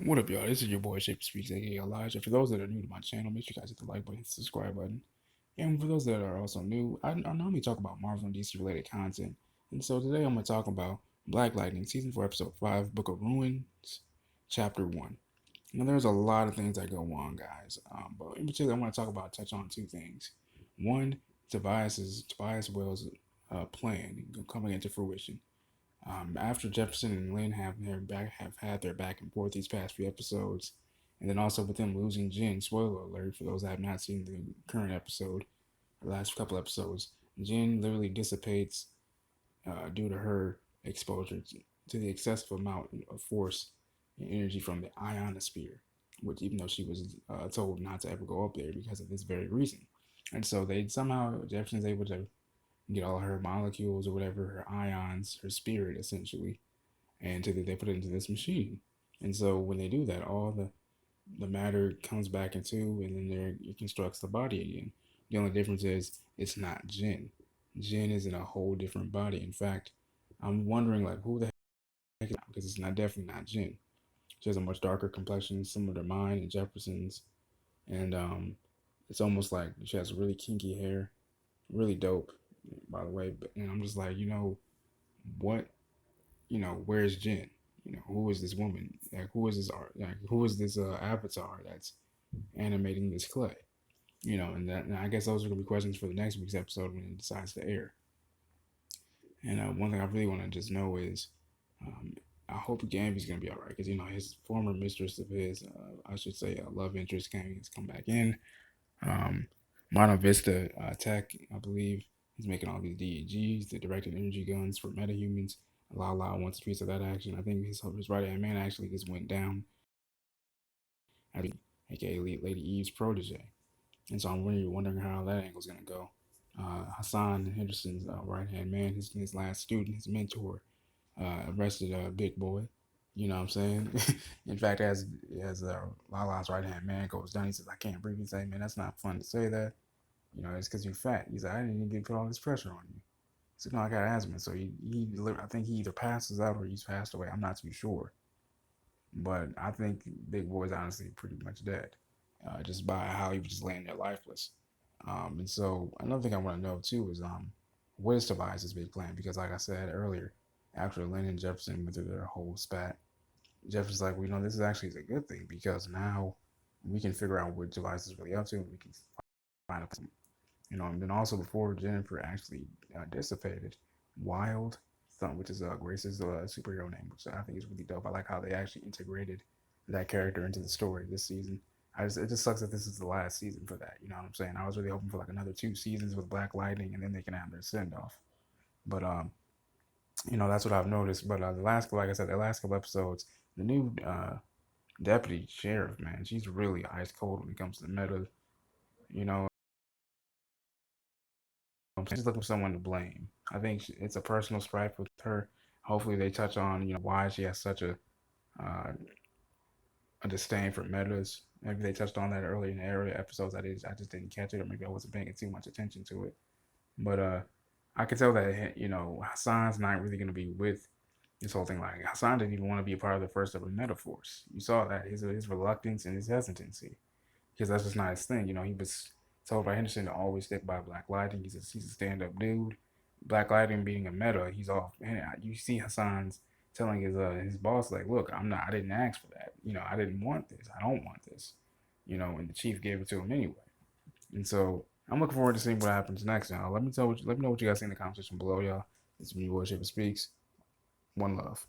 What up, y'all? This is your boy Shape Speaks, aka Elijah. For those that are new to my channel, make sure you guys hit the like button, hit the subscribe button. And for those that are also new, I normally talk about Marvel and DC related content. And so today I'm going to talk about Black Lightning, Season 4, Episode 5, Book of Ruins, Chapter 1. Now, there's a lot of things that go on, guys. But in particular, I want to touch on two things. One, Tobias Wells' plan coming into fruition. After Jefferson and Lynn have had their back and forth these past few episodes, and then also with them losing Jen. Spoiler alert for those that have not seen the current episode, the last couple episodes. Jen literally dissipates due to her exposure to the excessive amount of force and energy from the ionosphere, which even though she was told not to ever go up there because of this very reason. And so they somehow Jefferson's able to get all her molecules or whatever, her ions, her spirit essentially, and they put it into this machine. And so when they do that, all the matter comes back into, and then it constructs the body again. The only difference is it's not Jen. Jen is in a whole different body. In fact, I'm wondering like who the heck is it, because it's not definitely not Jen. She has a much darker complexion, similar to mine and Jefferson's, and it's almost like she has really kinky hair, really dope, by the way. And I'm just like, what, where's Jen? Who is this woman? Like, who is this art? Like, who is this avatar that's animating this clay? And I guess those are gonna be questions for the next week's episode when it decides to air. And one thing I really want to just know is, I hope Gambi's gonna be all right because his former mistress of his, I should say, love interest, Gambi has come back in. Mono Vista Tech, I believe, he's making all these DEGs, the directed energy guns for metahumans. Lala wants a piece of that action. I think his right hand man actually just went down, aka Lady Eve's protege. And so I'm really wondering how that angle's gonna go. Hassan Henderson's right hand man, his last student, his mentor, arrested Big Boy. You know what I'm saying? In fact, as Lala's right hand man goes down, he says, "I can't breathe." He's like, "Man, that's not fun to say that. It's because you're fat." He's like, "I didn't even get put all this pressure on you." So no, I got asthma. So I think he either passes out or he's passed away. I'm not too sure, but I think Big Boy's honestly pretty much dead, just by how he was just laying there lifeless. And so another thing I want to know too is what is Tobias's big plan? Because like I said earlier, after Lynn and Jefferson went through their whole spat, Jefferson's like, well, this is actually a good thing because now we can figure out what Tobias is really up to, and we can find out. And then also before Jennifer actually dissipated, Wild, which is Grace's superhero name, which I think is really dope. I like how they actually integrated that character into the story this season. It just sucks that this is the last season for that. You know what I'm saying? I was really hoping for like another 2 seasons with Black Lightning, and then they can have their send off. But that's what I've noticed. But like I said, the last couple episodes, the new deputy sheriff, man, she's really ice cold when it comes to the meta. You know, she's looking for someone to blame. I think it's a personal strife with her. Hopefully, they touch on why she has such uh, a disdain for metas. Maybe they touched on that earlier in the earlier episodes. I just didn't catch it, or maybe I wasn't paying too much attention to it. But I could tell that Hassan's not really going to be with this whole thing. Like Hassan didn't even want to be a part of the first ever Metaforce. You saw that his reluctance and his hesitancy because that's just not his thing. He was told by Henderson to always stick by Black Lightning. He's a stand up dude. Black Lightning being a meta, he's off. And you see Hassan's telling his boss like, "Look, I didn't ask for that. I didn't want this. I don't want this. And the chief gave it to him anyway." And so I'm looking forward to seeing what happens next, y'all. Let me know what you guys think in the comment section below, y'all. It's me, Worship Speaks. One love.